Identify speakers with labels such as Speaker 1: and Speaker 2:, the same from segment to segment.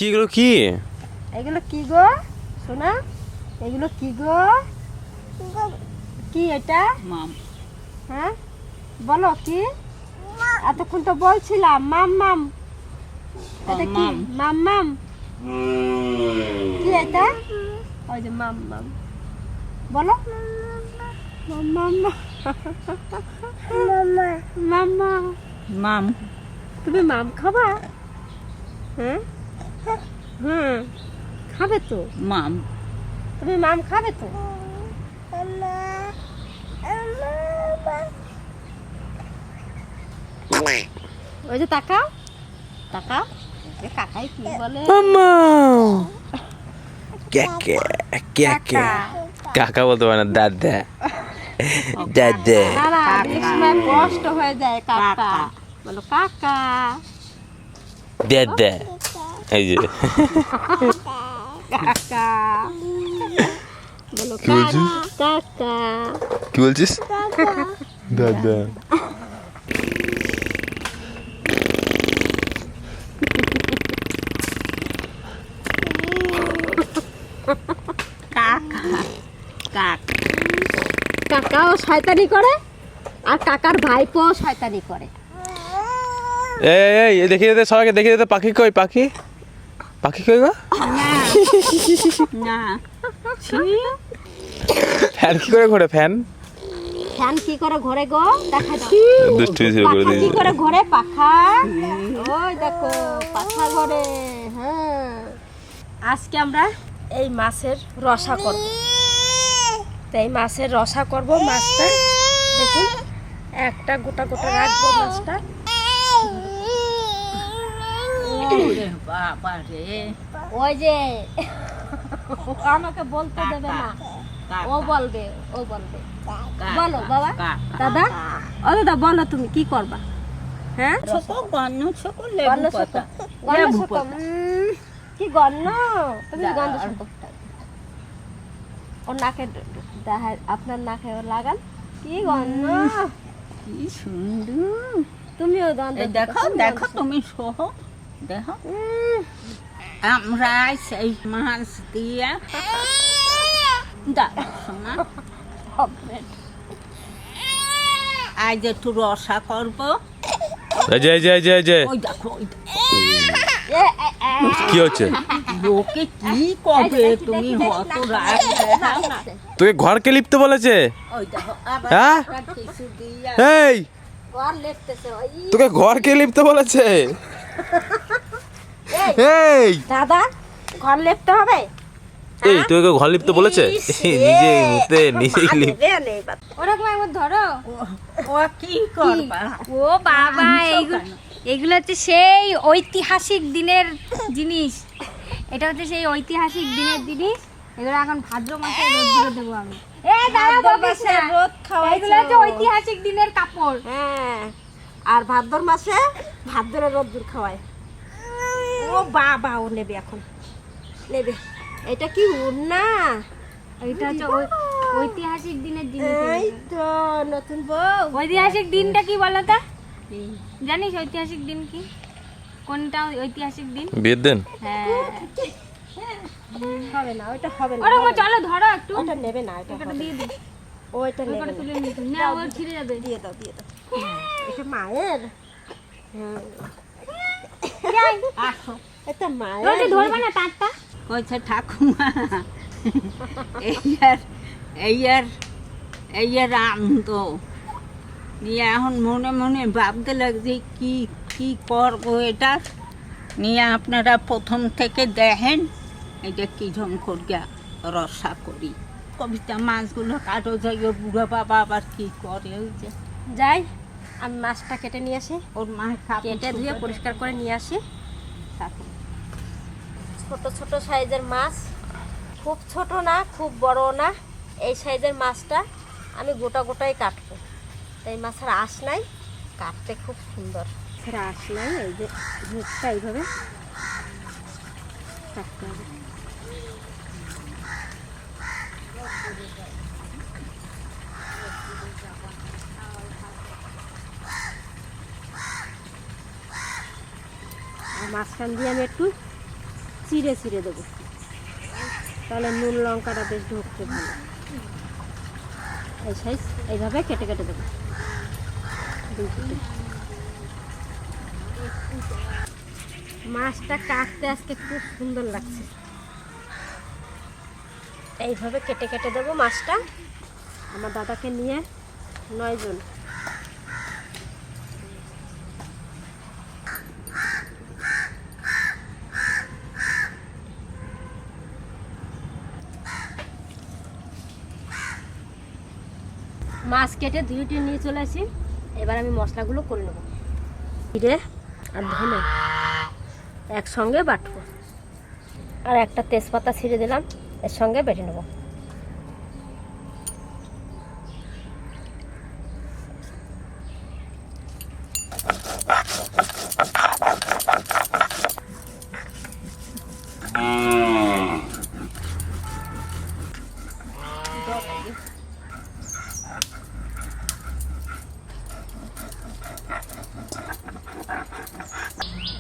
Speaker 1: কি এগুলো কি?
Speaker 2: এগুলো কি গো সোনা? এগুলো কি গো? কি এটা?
Speaker 3: মাম।
Speaker 2: হ্যাঁ বলো কি? এতক্ষণ তো বলছিলাম মাম মাম। এটা কি? মাম মাম। কি এটা? ওই যে মাম মাম বলো। মাম মাম মাম্মা
Speaker 3: মাম।
Speaker 2: তুমি মাম খাবা? হ্যাঁ হ্যাঁ খাবে তো।
Speaker 3: মাম।
Speaker 2: তুমি মাম খাবে তো। ওই যে তাকাও তাকাও কাকাই কি বলে?
Speaker 1: মাম্মা ক্যাকে ক্যাকে কাকা বলতে পারে না, দাদা দাদা।
Speaker 2: না না অনেক সময় কষ্ট হয়ে যায় কাকা বলো কাকা
Speaker 1: দাদা এই যে
Speaker 2: কাকা বলো
Speaker 1: কি বলছিস?
Speaker 2: কাকা
Speaker 1: কি বলছিস? দাদা।
Speaker 2: কাকাও শয়তানি করে আর কাকার ভাইপো শয়তানি করে।
Speaker 1: এই দেখিয়ে দে সবাইকে, দেখিয়ে দে পাখি কই, পাখি পাখি কই গো?
Speaker 3: না
Speaker 1: ফ্যান কি করে ঘোরে? ফ্যান
Speaker 2: ফ্যান কি করে ঘোরে গো? দেখা
Speaker 1: দুষ্টু শুরু করে
Speaker 2: কি
Speaker 1: দিয়েছে।
Speaker 2: করে ঘোরে? পাখা। ওই দেখো পাখা ঘোরে। হ্যাঁ আজকে আমরা এই মাছের রসা করব। তো এই মাছের রসা করব। মাছটা দেখুন একটা গোটা গোটা রাখবো মাছটা।
Speaker 3: বাবা রে,
Speaker 2: ওই যে আমাকে বলতে দেবে না, ও বলবে ও বলবে। বলো বাবা। দাদা ও দাদা বলো তুমি কি করবা? হ্যাঁ
Speaker 3: গন্ন সকল
Speaker 2: গন্ধ
Speaker 3: লেবু পাতা।
Speaker 2: গন্ধ কি গন্ধ? তুমি গন্ধ ওর নাকে দেখায়, আপনার নাকে লাগান। কি গন্ধ,
Speaker 3: কি সুন্দর।
Speaker 2: তুমিও গন্ধ
Speaker 3: দেখো দেখো তুমি সহ দেখো। আমরা সেই মাছ দিয়া শোনা আজ একটু রসা করবো। ওই দেখো
Speaker 1: কি হচ্ছে?
Speaker 3: লোকে কি করবে? তুমি হত রাগ দেখাও না।
Speaker 1: তোকে ঘরকে লিপতে বলেছে?
Speaker 3: ওই দেখো আবার
Speaker 1: হ্যাঁ?
Speaker 3: কিছু দিয়া
Speaker 1: এই
Speaker 2: ঘর লেপতেছে।
Speaker 1: তোকে ঘরকে লিপতে বলেছে? এই
Speaker 2: দাদা ঘর লেপতে হবে?
Speaker 1: এই তোকে ঘর লিপতে বলেছে? নিজে মুতে নিজেই লিপ।
Speaker 2: ওরকম একবার ধরো।
Speaker 3: ও কি করবা?
Speaker 2: ও বাবা এগুলো হচ্ছে সেই ঐতিহাসিক দিনের জিনিস। এটা হচ্ছে সেই ঐতিহাসিক দিনের জিনিস। এগুলো এখন ভাদ্র মাসে রোদ দেবো আমি। রোদ খাওয়া এগুলো হচ্ছে ঐতিহাসিক দিনের কাপড়। হ্যাঁ আর ভাদ্র মাসে ভাদ্র রোদ্দুর খাওয়ায়। ও বাবা ও নেবে এখন নেবে। এটা কি উড়না? এটা হচ্ছে ঐতিহাসিক দিনের জিনিস। এই তো নতুন বউ। ঐতিহাসিক দিনটা কি বলো তো? জানিস ঐতিহাসিক দিন কি? কোনটা ঐতিহাসিক দিন?
Speaker 1: বিয়ের দিন।
Speaker 2: হ্যাঁ হবে না ওটা হবে না। ওরে চলো ধরো একটু। ওটা নেবে না, এটা দিয়ে দিই। ওইটা নেবে না, তুলে নিতে না, ওর ছিঁড়ে যাবে। দিয়ে দাও দিয়ে দাও। এটা মায়ের। হ্যাঁ আসো এটা মায়ের। ওটা ধরবে না তারটা।
Speaker 3: কইছে ঠাকুমা এই আনন্দ নিয়ে এখন মনে মনে ভাবতে লাগছে কি কি করবো এটা নিয়ে। আপনারা প্রথম থেকে দেখেন এটা কি ঝম করিয়া রসা করি। কবিতা মাছগুলো কাটো যাইও, বুড়ো বাবা আবার কি করে। ওই যে
Speaker 2: যাই আমি মাছটা কেটে নিয়ে আসি।
Speaker 3: ওর মা
Speaker 2: কেটে ধুয়ে পরিষ্কার করে নিয়ে আসি। ছোট ছোট সাইজের মাছ, খুব ছোট না খুব বড় না, এই সাইজের মাছটা আমি গোটা গোটাই কাটবো। এই মাছের আঁশ নাই, কাটতে খুব সুন্দর। আঁশ নাই, এই যে মুখটা এইভাবে কাটতে হবে। মাঝখান দিয়ে আমি একটু চিড়ে চিড়ে দেবো, তাহলে নুন লঙ্কাটা বেশ ঢুকতে ভালো। এই সাইজ এইভাবে কেটে কেটে দেবো। মাছটা কাটতে আজকে খুব সুন্দর লাগছে। এইভাবে কেটে কেটে দেবো মাছটা। আমার দাদাকে নিয়ে 9 জন। মাছ কেটে ধুয়ে নিয়ে চলে আসি। এবার আমি মশলাগুলো করে নেব। জিরে আর ধনে একসঙ্গে বাটবো, আর একটা তেজপাতা ছিঁড়ে দিলাম, এর সঙ্গে বেটে নেব।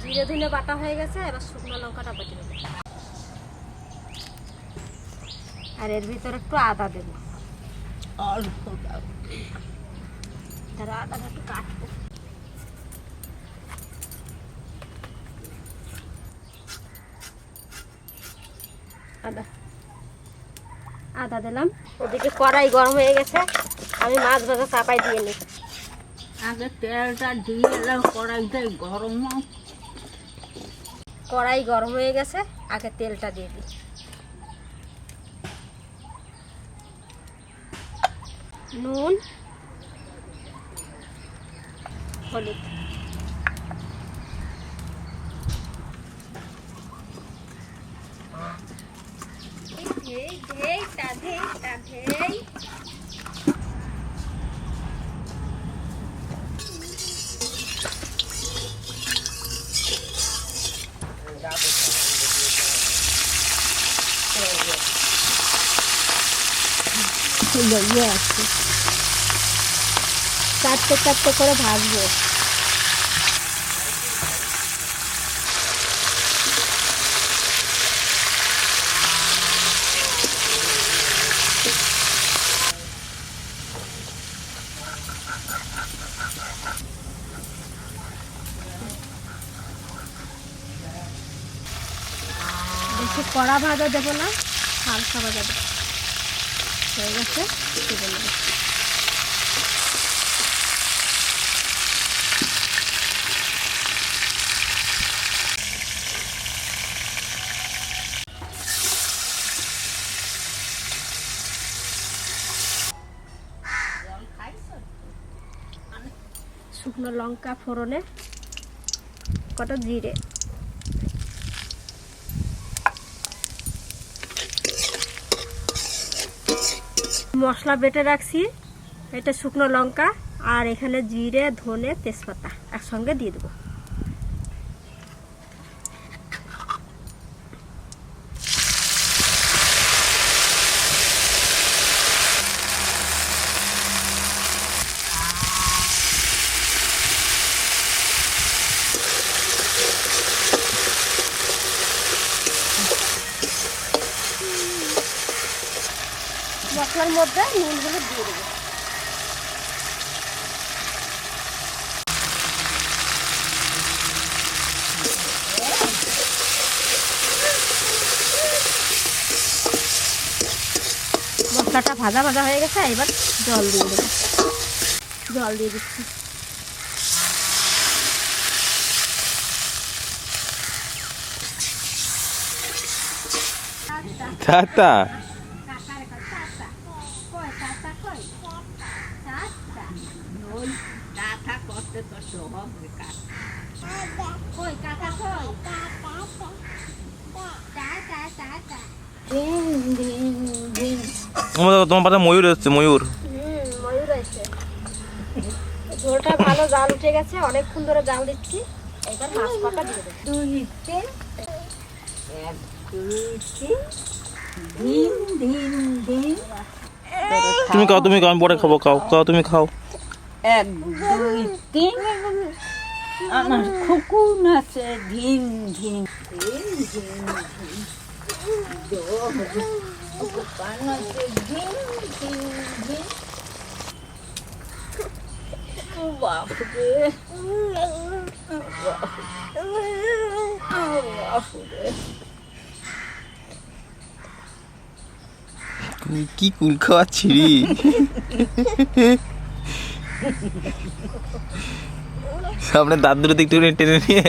Speaker 2: জিরে ধনে বাটা হয়ে গেছে, এবার শুকনো লঙ্কাটা বেটে নেব। আর এর ভিতরে একটু আদা দেবো,
Speaker 3: অল্প দাও।
Speaker 2: তারা আদাটা একটু কাটবো। আদা আদা দিলাম। ওদিকে কড়াই গরম হয়ে গেছে, আমি মাছ ভাজা চাপাই দিয়ে নিই।
Speaker 3: আগে তেলটা দিয়ে এলাম, কড়াইটাই গরম হোক।
Speaker 2: কড়াই গরম হয়ে গেছে, আগে তেলটা দিয়ে দিই। নুন, হলুদ, চারটে চারটে করে ভাজবো। বেশি কড়া ভাজা দেবো না, হালকা ভাজা দেবো। হয়ে গেছে, তুলে নেব। শুকনো লঙ্কা ফোড়নে, কটা জিরে, মশলা বেটে রাখছি, এটা শুকনো লঙ্কা আর এখানে জিরে ধনে তেজপাতা একসঙ্গে দিয়ে দেবো। মশলার মধ্যে নুনগুলো দিয়ে দেবো। মশলাটা ভাজা ভাজা হয়ে গেছে, এবার জল দিয়ে দেবো। জল দিয়ে দিচ্ছি।
Speaker 1: চাচা
Speaker 3: কাঁথা করতে করতে হবে কাঁথা।
Speaker 1: তোমার পাশে ময়ূর এসছে, ময়ূর।
Speaker 2: ময়ূর আছে। ঝোলটা ভালো জাল উঠে গেছে, অনেকক্ষণ ধরে জাল দিচ্ছি। এবার মাছ কটা দিয়ে দেবো।
Speaker 3: 2 3 1 2 3 ডিম ডিম ডিম।
Speaker 1: তুমি খাও, আমি পরে খাবো। খাও, তুমি খাও।
Speaker 3: 1 2 3 আমার খুকুন আছে ধিন ধিন ধিন ধিন ধিন কান আছে ধিন ধিন ধিন বাপরে বাপরে
Speaker 1: কি কুল খাওয়াচ্ছিরি? সামনে দাঁত দুটো একটু টেনে নিয়ে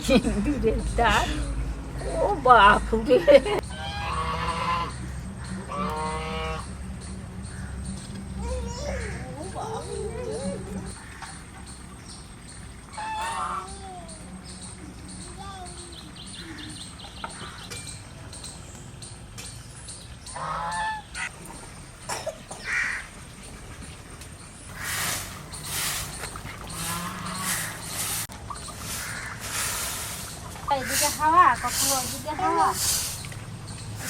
Speaker 3: সিন্দুরের দাঁত ও বাপরে
Speaker 2: এদিকে হাওয়া কখনো ওইদিকে হাওয়া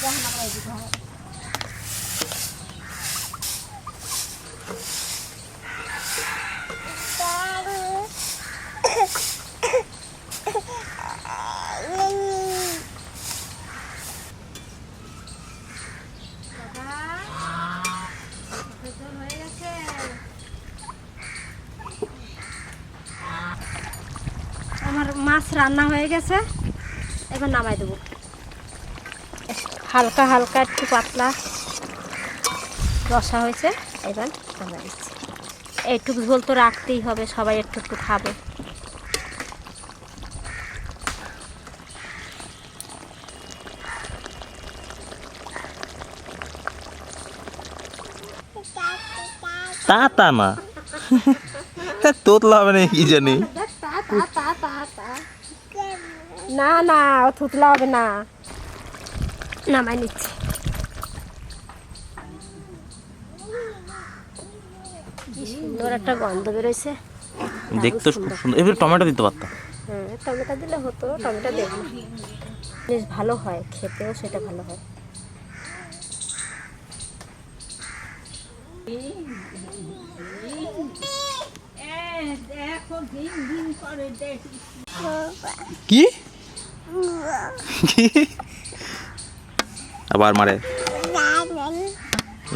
Speaker 2: যখন আমরা এদিকে হাওয়া হয়ে গেছে। আমার মাছ রান্না হয়ে গেছে, এবার নামাই দেবো। হালকা হালকা একটু পাতলা রসা হয়েছে, এবার নামাই দিচ্ছি। এইটুকু ঝোল তো রাখতেই হবে, সবাই একটু একটু খাবে।
Speaker 1: তা না তোতলা হবে না কি জানি।
Speaker 2: না না ও থুতলা হবে না, নামাই নিচ্ছি। কি সুন্দর একটা গন্ধ বেরোইছে,
Speaker 1: দেখতে খুব সুন্দর। এবার টমেটো দিতে পারতাম।
Speaker 2: হ্যাঁ টমেটো দিলে হতো, টমেটো দেব না। বেশ ভালো হয় খেতেও, সেটা ভালো হয়।
Speaker 3: দেখো দিন দিন করে দেখি
Speaker 1: কি আবার মারে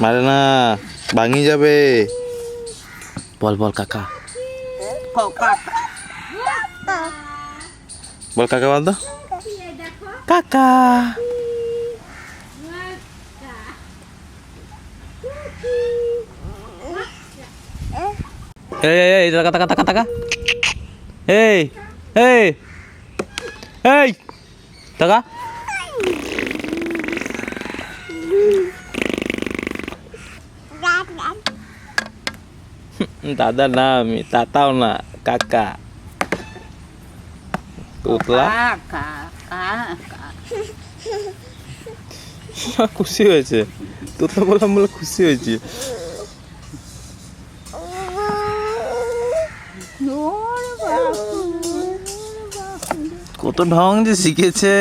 Speaker 1: মারে না, ভাঙি যাবে। বল বল কাকা, বল কাকা, বল তো কাকা। এই টাকা টাকা টাকা টাকা, এই এই এই টাকা। দাদা না, আমি তাতাও না, কাকা। তোতলা খুশি হয়েছে, তোতলা বললাম বলে খুশি হয়েছি। কত ঢং যে শিখেছে।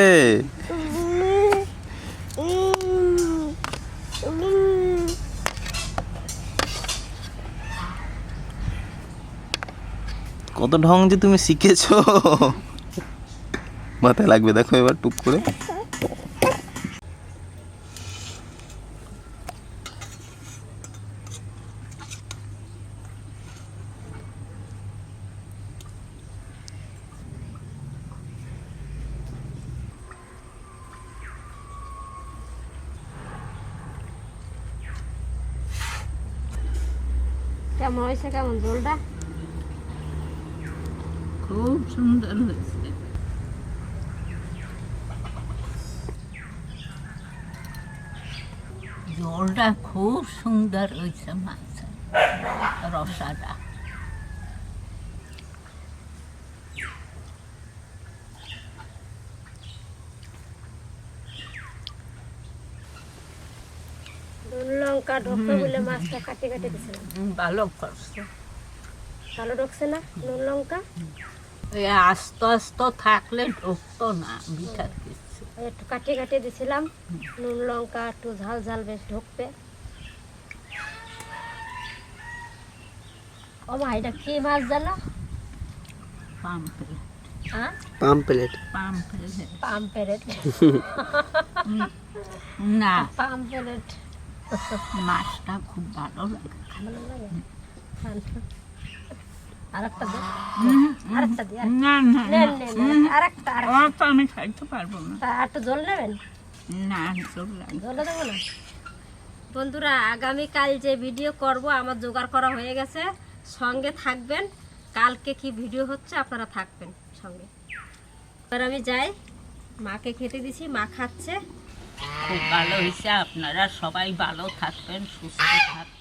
Speaker 1: কত ঢং যে তুমি শিখেছো, মাথায় লাগবে। দেখো এবার টুক করে।
Speaker 2: কেমন হয়েছে, কেমন ঝোলটা?
Speaker 3: খুব সুন্দর হয়েছে। ঝোলটা খুব সুন্দর হয়েছে, মাছের রসাটা।
Speaker 2: নুন লঙ্কা ঢোকবে বলে মাছটা কাটে কাটে দিছিলাম।
Speaker 3: ভালো করছে,
Speaker 2: ভালো ঢোকছে না নুন লঙ্কা?
Speaker 3: আস্তে আস্তে থাকলে ঢুকতো না ভিতর কিছু।
Speaker 2: একটু কাটিয়ে কাটিয়ে দিছিলাম, নুন লঙ্কা একটু ঝাল ঝাল বেশ ঢুকবে। ও মা, এটা কি মাছ জানো?
Speaker 3: পাম্পলেট
Speaker 2: হ্যাঁ
Speaker 4: পাম্পলেট
Speaker 3: পাম্পলেট
Speaker 2: পাম্পেরেট
Speaker 3: না
Speaker 2: পাম্পেরেট
Speaker 3: মাছটা খুব ভালো লাগে
Speaker 2: ভালো লাগে আরেকটা দে আরেকটা দে
Speaker 3: না না
Speaker 2: নেন নেন আরেকটা
Speaker 3: তো আমি খাইতে পারবো না
Speaker 2: আর একটু জল নেবেন
Speaker 3: না জল লাগে
Speaker 2: জলে দেবো না বন্ধুরা আগামীকাল যে ভিডিও করব আমার জোগাড় করা হয়ে গেছে সঙ্গে থাকবেন কালকে কি ভিডিও হচ্ছে আপনারা থাকবেন সঙ্গে এবার আমি যাই মাকে খেতে দিছি মা খাচ্ছে
Speaker 3: খুব ভালো হয়েছে আপনারা সবাই ভালো থাকবেন সুস্থ থাকবেন